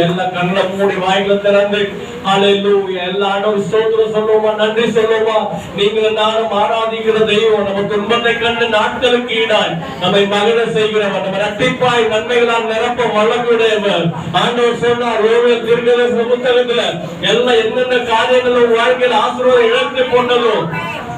எல்லா கண்ண மூடி வாய்களை திறந்து ஹalleluya எல்லா ஆண்டவர் ஸ்தோத்திரம் சொல்லுவோமா, நன்றி சொல்லுவோமா. நீங்க நானும் ஆராதிக்கிற தெய்வம் நம்ம துன்பத்தை கண்டு நாட்களுக்கு ஈடாய் நம்மை மகிழ செய்கிறவர், நம்ம இரட்டிப்பாய் நன்மைகளால் நிரப்ப வல்லமையுடையவர். ஆண்டவர் சொன்னார் யோவேல் தீர்க்கதரிசன புத்தகத்துல எல்லாம் என்னென்ன காரியங்களும் வாழ்க்கையில் ஆசீர்வாதம் இழந்து போனதோ,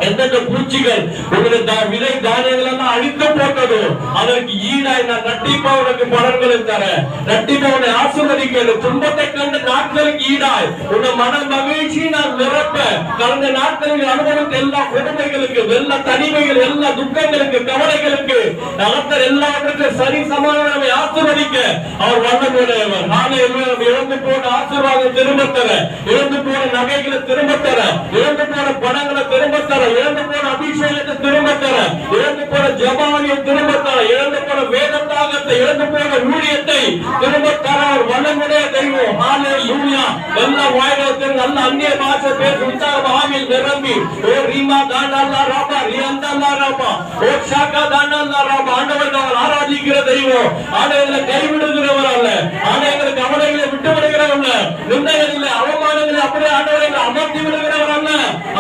எந்தெந்த பூச்சிகள் உங்களுடைய விதை தானியங்கள் எல்லாம் அழித்து போட்டதோ அதற்கு ஈடாய் நான் இரட்டிப்பா உனக்கு பலன்களை தரேன், இரட்டிப்பா உன்னை ஆசீர்வதிக்கிறேன். துன்பத்தை கண்டு நாட்களுக்கு ஈடாய் உன்னை மன மகிழ்ச்சி நான் நிரப்ப கடந்த நாட்களில் அனுபவித்த எல்லா கொடுமைகளுக்கு, எல்லா தனிமைகள், எல்லா துக்கங்களுக்கு, கவலைகளுக்கு நகர்த்தர் எல்லாவற்றுக்கும் சரி சமாதானம் ஆசீர்வதிக்க அவர் வல்லமையுடையவர். நானே இழந்து போன ஆசீர்வாதம் திரும்ப தர, இழந்து போன நகைகளை திரும்ப தர, இழந்து போன பணங்களை திரும்ப தர, இழந்து போன அபிஷேகத்தை திரும்ப தர, இழந்து போன ஜெபமானியை திரும்ப தர, இழந்து போன வேதத்தாகத்தை, இழந்து போன ஊழியத்தை திரும்ப தர அவர் வல்லமையுடைய தெய்வம். ஹalleluya. எல்லா வாய்களுக்கும் நல்ல அந்நிய பாஷை பேச உற்சாக ஆவியில் நிரம்பி ஓ ரீமா தானல்லா ராபா ரியந்தல்லா ராபா ஓ ஷாகா தானல்லா ராபா ஆண்டவரை அவர் ஆராதிக்கிற தெய்வம். ஆண்டவரை கைவிடுகிறவர் அல்ல, ஆண்டவரை கவலைகளை விட்டு விடுகிறவர் அல்ல, நிந்தைகளிலே அவமானங்களை அப்படியே ஆண்டவரை அமர்த்தி விடுகிறவர் அல்ல.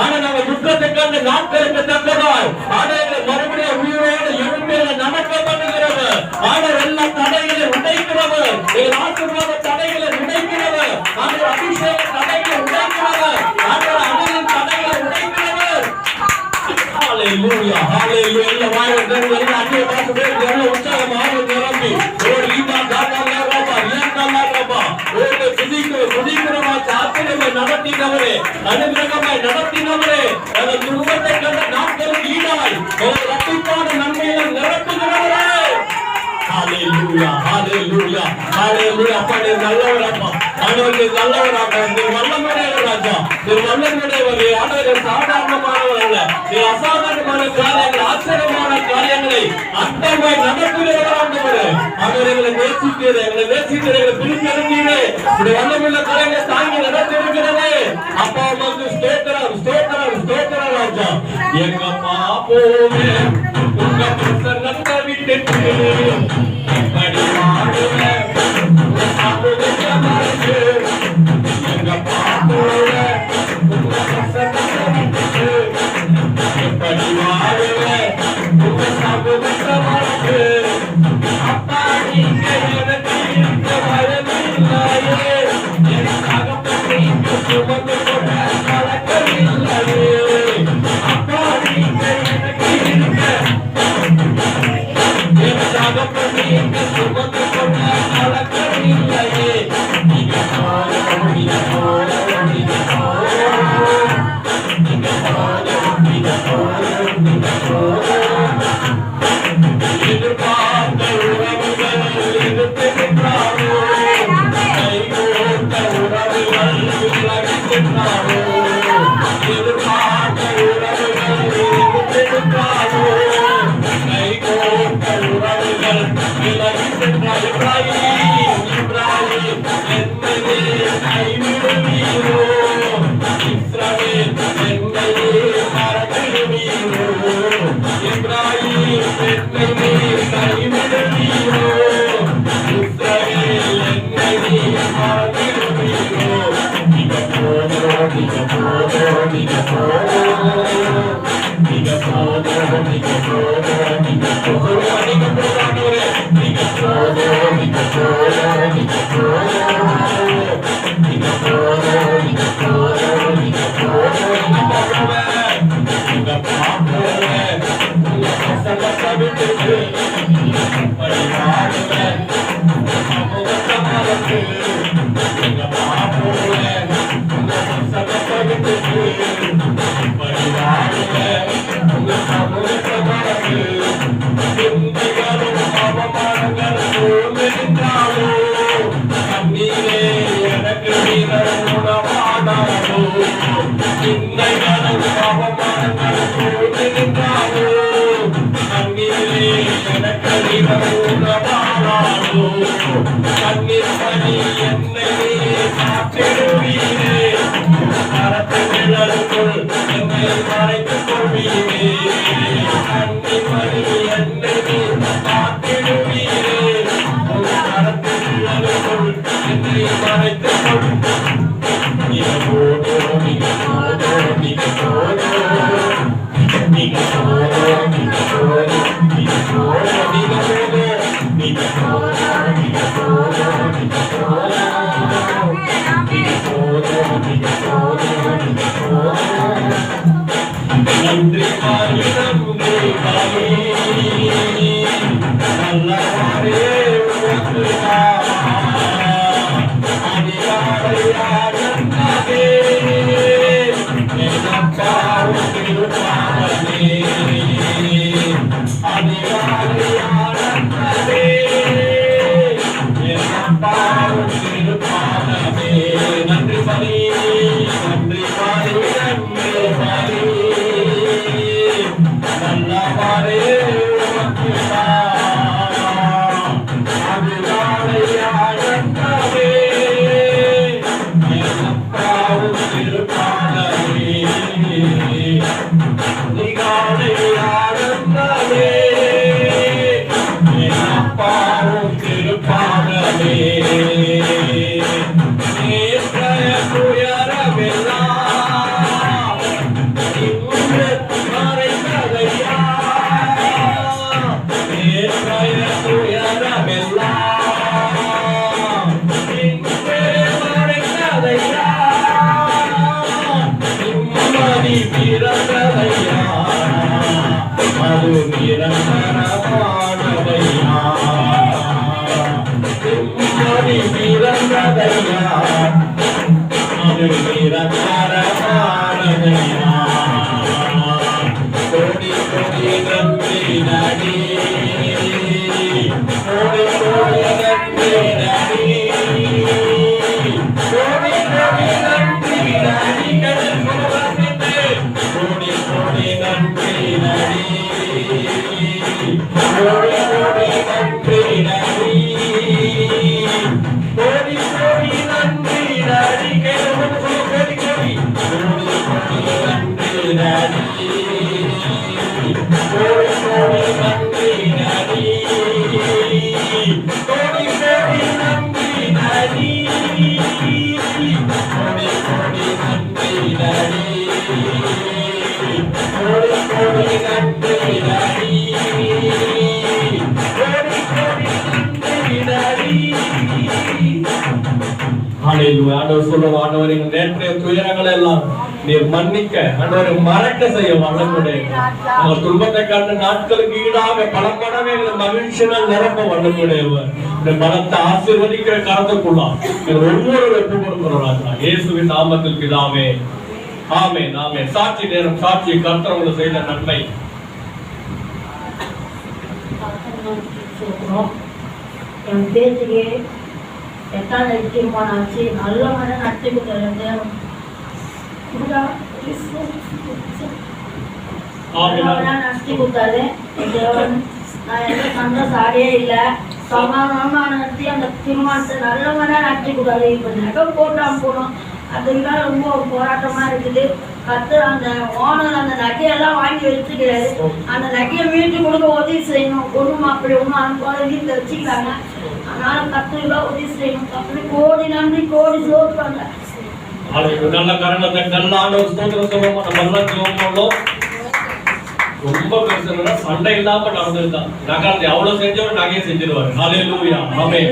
ஆனா நம்ம துக்கத்தை கண்டு நாட்களுக்கு தக்கதாய் ஆண்டவரை மறுபடியும் உயிரோடு எழும்பிய நடக்க பண்ணுகிறவர். ஆண்டவர் எல்லா தடைகளை உடைக்கிறவர், ஆசீர்வாத தடைகளை உடைக்கிறவர், ஆண்டவர் அபிஷேக தடைகளை உடைக்கிறவர், ஆண்டவர் அனைத்து தடைகளை உடைக்கிறவர். ஹalleluya ஹalleluya. எல்லா வாய்களுக்கும் எல்லா அந்நிய பாஷை பேச எல்லா உற்சாகமாக நிரம்பி ஓ ரீமா தானல்லா ராபா ரியந்தல்லா ராபா ஓ சுதிக்கிறவா சாத்திரமே நடத்தினவரே, அனுகிரகமாய் நடத்தினவரே, அந்த துன்பத்தை கண்ட நாட்களுக்கு ஈடாய் இரட்டிப்பான நன்மையை ஹalleluya. அப்பா நீர் நல்லவர் அப்பா. ஆண்டவரே நல்லவர் அப்பா. நீர் வல்லமையுடையவர் ராஜா. நீர் வல்லமையுடையவர். ஆண்டவரே சாதாரணமானவர் அல்ல. நீர் அசாதாரணமான காரியங்கள் ஆச்சரியமான காரியங்களை அற்பமாய் நடத்துகிறவர் ஆண்டவரே. ஆண்டவரே எங்களை நேசிக்கிறீரே, எங்களை எங்களை பிரித்தெடுத்தீரே. இப்படி வல்லமையுள்ள காரியங்களை தாங்கி நடத்திருக்கிறதே அப்பா உமக்கு ஸ்தோத்திரம் ஸ்தோத்திரம் ஸ்தோத்திரம் ராஜா. எங்கப்பா போவே உங்க பிரசன்னத்தை விட்டுட்டு எப்படி வாழுவேன் எங்கப்பா போவே உங்க பிரசன்னத்தை விட்டுட்டு எப்படி வாழுவேன் உங்க சமூகத்தை வாழ்த்து. அப்பா நீங்க எனக்கு இருக்க பயமில்லையே, எனக்காக நீங்க சுமந்து கொண்ட கலக்கமில்லையே. அப்பா நீங்க எனக்கு இருக்க எனக்காக நீங்க சுமந்து கொண்ட கலக்கமில்லையே. நீங்க போல நீங்க போல நீங்க போல நீங்க போல நீங்க போல நீங்க போல எதிர்பார்த்த உறவுகள் எதிர்த்திருக்கிறாரோ, கைகோர்த்த உறவுகள் விலகின்றாரோ, எதிர்பார்த்த உறவுகள் எதிர்த்திருக்கிறாரோ, கைகோர்த்த உறவுகள் விலகின்றார். இப்ராஹிம் இப்ராஹிம் என்னையே கைவிடுவீரோ, இஸ்ரவேல் என்னையே மறந்துடுவீரோ, இப்ராஹிம் என்னையே கைவிடுவீரோ, இஸ்ரவேல் என்னையே மறந்துடுவீரோ. நீங்க போதோ நீங்க போதோ நீங்க போதோ நீங்க போதோ நீங்க போதோ நீங்க போதோ நீங்க போதோ நீங்க போதோ நீங்க போதோ நீங்க போதோ நீங்க போதோ நீங்க போதோ நீங்க போதோ நீங்க பாப்போவே உங்க பசங்க விட்டுட்டு பரிவாரவே சமூகத்தை மறந்து நீங்க பாப்போவே உங்க பசங்க விட்டுட்டு பரிவாரவே உங்க சமூகத்தை மறந்து சிந்தைகளும் அவமானங்கள் சூழ்ந்திருந்தாலோ கண்ணீரே எனக்கு நீங்கள் உணவானாலோ, சிந்தைகளும் அவமானங்கள் சூழ்ந்திருந்தாலோ கண்ணீரே எனக்கு நீங்கள் உணவானாலோ, கண்ணீர் பணி என்னை காத்திடுவீரே, கரத்து நிழலுக்குள் என்னை மறைத்துக் கொள்வீரே, கண்ணீர் பணி என்னை காத்திடுவீரே, கரத்து நிழலுக்குள் என்னை மறைத்துக் கொள்வீரே. நீங்க போதோ நீங்க போதோ நீங்க போதோ நீங்க போதோ நீங்க போதோ நீங்க போதோ நீங்க போதோ நீங்க போதோ நீங்க போதோ நீங்க போதோ நீங்க போதோ நீங்க போதோ நீங்க போதோ. நன்றி பாரி நன்றி பாரி நல்லவரே உமக்கு அதிகாரியானே என்னப்பாவும் திருப்பாவனே அதிகாரியானே என்னப்பாவும் திருப்பாவனே. நன்றி பலி நன்றி பலி நன்றி பலி நல்லவரே உமக்கு அதிகாரியானே என்னப்பாவும் திருப்பாவனே அதிகாரியானே என்னப்பாவும் திருப்பாவனே. நேற்றைய துயரமெல்லாம் இன்று மறைந்ததையா, நேற்றைய துயரமெல்லாம் இன்று மறைந்ததையா, நிம்மதி பிறந்ததையா, அது நிரந்தரமானதையா, நிம்மதி பிறந்ததையா, அது நிரந்தரமானதையா. கோடி கோடி நன்றி நடி, கோடி கோடி நன்றி நடி, கோடி கோடி நன்றி நன்றி கோடி கோடி நன்றி நன்றி கோடி கோடி கோடி நன்றி நன்றி கோடி கோடி நன்றி நன்றி கோடி கோடி நன்றி நன்றி கோடி கோடி நன்றி நன்றி கோடி கோடி நன்றி நன்றி ஆண்டவர் சொல்லுவோம், ஆண்டவரின் நேற்றைய துயரங்களை எல்லாம் நீர் மன்னிக்க, ஆண்டவரை மறக்க செய்ய வல்லமுடைய உங்கள் துன்பத்தை கண்டு நாட்களுக்கு ஈடாக பல மடமே மகிழ்ச்சியால் நிரப்ப வல்லமுடையவர். இந்த பலத்தை ஆசீர்வதிக்கிற கரத்துக்குள்ளா ஒவ்வொரு வெற்றி கொடுக்கிறோம் இயேசுவின் நாமத்தில் பிதாவே, ஆமென் ஆமென். சாட்சி நேரம், சாட்சி கர்த்தர் உங்களுக்கு செய்த நன்மை. என் பேத்திக்கு எட்டாவது தீர்மானாச்சு, நல்ல மாதிரி நடத்தி கொடுத்தாரு. நடத்தி கொடுத்தாரு. நான் எந்த சந்தோஷாடியே இல்லை, சமாதானமா நடத்தி அந்த தீர்மானத்தை நல்ல மாதிரி நடத்தி கொடுத்தாரு. இப்ப நகை போட்டாம போனோம், அதுதான் ரொம்ப போராட்டமா இருக்குது. கர்த்தர் அந்த ஓனர் அந்த நகையெல்லாம் வாங்கி வச்சுக்கிறாரு. அந்த நகையை மீட்டு கொடுக்க உதவி செய்யணும். ஒண்ணும் அப்படி ஒன்றும் அனுப்பாத வீட்டில் வச்சுக்கிறாங்க. அதனால கர்த்தர் உதவி செய்யணும். அப்படி கோடி நன்றி, கோடி சோத்துறாங்க. நல்ல காரணத்தை நல்லான ஸ்தோத்திரம் சொல்லுவோம். நம்ம எல்லாம் ஜெபம் பண்ணோம். ரொம்ப பெருசுன்னா சண்டை இல்லாம நடந்துருந்தான். நகை எவ்வளவு செஞ்சவரும் நகையை செஞ்சிருவாரு. ஹல்லேலூயா, ஆமென்.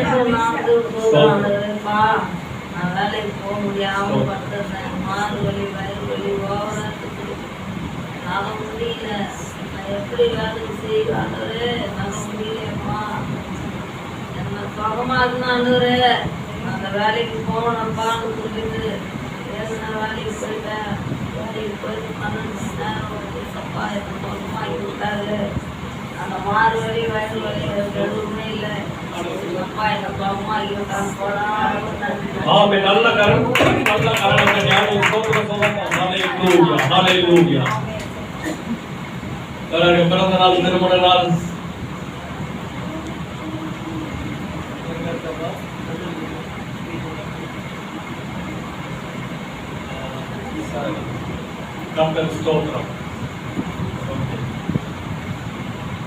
வேலைக்கு போக முடியாம படுத்திருந்தேன். மாறு வலி, வயிறு வலி, ஓவரா நம்ப முடியல. நான் எப்படி வேலைக்கு செய்வாங்களே நம்ப முடியலம்மா. என்ன சுகமா இருந்தாரு. அந்த வேலைக்கு போனப்பான்னு சொல்லிட்டு நான் வேலைக்கு போயிட்டேன். வேலைக்கு போயிட்டு 12 மணி நேரம் சப்பா என்ன சுகமாக்கி விட்டாரு. அந்த மாறு வலி, வயிறு வலி எதுவுமே இல்லை. அப்பா என்ன சுகமாக்கி விட்டாங்க. ஆமென். நல்ல காரணத்தை ஞாபகம் ஸ்தோத்திரம் சொல்லுவோம். ஹல்லேலூயா, ஹல்லேலூயா. பிறந்த நாள், திருமண நாள், ஸ்தோத்திரம்.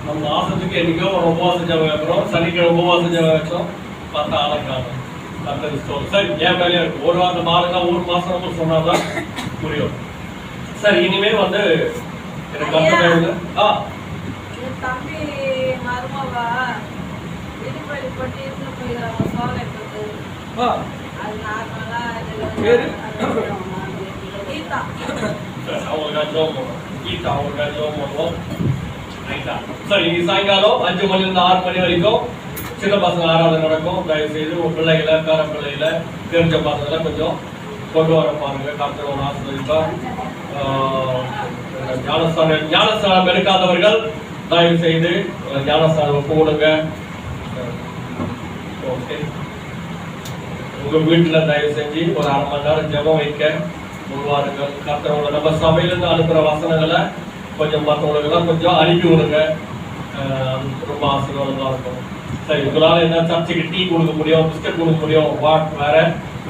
நம்ம ஆசத்துக்கு என்னைக்கோ ஒரு உபவாச ஜெபம் வைக்கிறோம். சனிக்கிழமை உபவாச ஜெபம் வச்சோம். 10 ஆளுக்காகும். சரி, ஏன் வேலையா இருக்கு. ஒரு வாரம் மாறுங்க, ஒரு மாசம் சொன்னாதான் புரியும். சரி, இனிமே வந்து எனக்கு தம்பி மருமவா இடுப்படி பட்டி இருந்து போயிடுறாங்க. சோலைப்பட்டு சரி, சாயங்காலம் 5 மணிலிருந்து 6 மணி வரைக்கும் சின்ன பசங்க ஆராதனை நடக்கும். தயவு செய்து உங்க பிள்ளைகளை, பேர பிள்ளைகளை, தெரிஞ்ச பசங்களை கொஞ்சம் கொண்டு வர பாருங்க. கர்த்தர் ஆசீர்வதிப்பா. ஞானஸ்தானம் எடுக்காதவர்கள் தயவு செய்து ஞானஸ்தானம் போடுங்க. உங்க வீட்டுல தயவு செஞ்சு ஒரு 1/2 மணி நேரம் ஜெபம் வைக்க முன்வாருங்கள். கர்த்தர் நம்ம சபையிலிருந்து அனுப்புற வசனங்களை கொஞ்சம் மற்றவங்களுக்கு கொஞ்சம் அனுப்பி விடுங்க. ரொம்ப ஆசீர்வாதமா இருக்கும். சரி, உங்களால என்ன சர்ச்சைக்கு டீ கொடுக்க முடியும், பிஸ்கட் கொடுக்க முடியும், வேற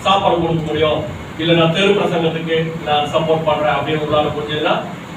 சாப்பாடு கொடுக்க முடியும், இல்ல நான் தெரு பிரசங்கத்துக்கு நான் சப்போர்ட் பண்றேன் அப்படின்னு உங்களால முடிஞ்சதுன்னா